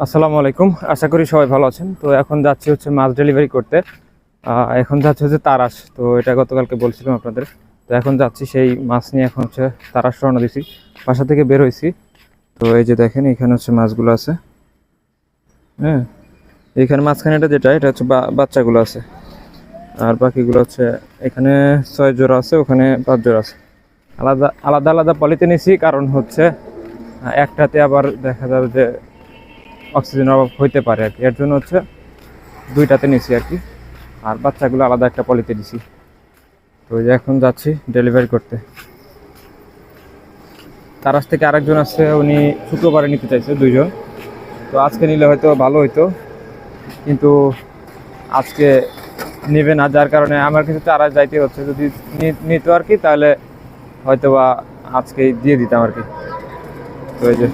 আসসালামু আলাইকুম, আশা করি সবাই ভালো আছেন। তো এখন যাচ্ছি হচ্ছে মাছ ডেলিভারি করতে। এখন যাচ্ছি হচ্ছে তারাস। তো এটা গতকালকে বলছিলাম আপনাদের। তো এখন যাচ্ছি সেই মাছ নিয়ে, এখন হচ্ছে তারাস রওনা দিছি, বাসা থেকে বের হয়েছি। তো এই যে দেখেন, এখানে হচ্ছে মাছগুলো আছে। হ্যাঁ, এইখানে মাঝখানে এটা হচ্ছে বাচ্চাগুলো আছে, আর বাকিগুলো হচ্ছে এখানে 6 জোড়া আছে, ওখানে 5 জোড়া আছে। আলাদা আলাদা আলাদা পলিতে নিছি, কারণ হচ্ছে একটাতে আবার দেখা যাবে যে অক্সিজেনের অভাব হইতে পারে আর কি। এর জন্য হচ্ছে দুইটাতে নিছি আর কি, আর বাচ্চাগুলো আলাদা একটা পলিতে দিছি। তো ওই যে এখন যাচ্ছি ডেলিভারি করতে। তারাস থেকে আরেকজন আসছে, উনি শুক্রবারে নিতে চাইছে 2 জন। তো আজকে নিলে হয়তো ভালো হইতো, কিন্তু আজকে নেবে না, যার কারণে আমার কিছু তারাস যাইতে হচ্ছে। যদি নিত আর কি, তাহলে হয়তো বা আজকেই দিয়ে দিতাম আর কি। তো এই যে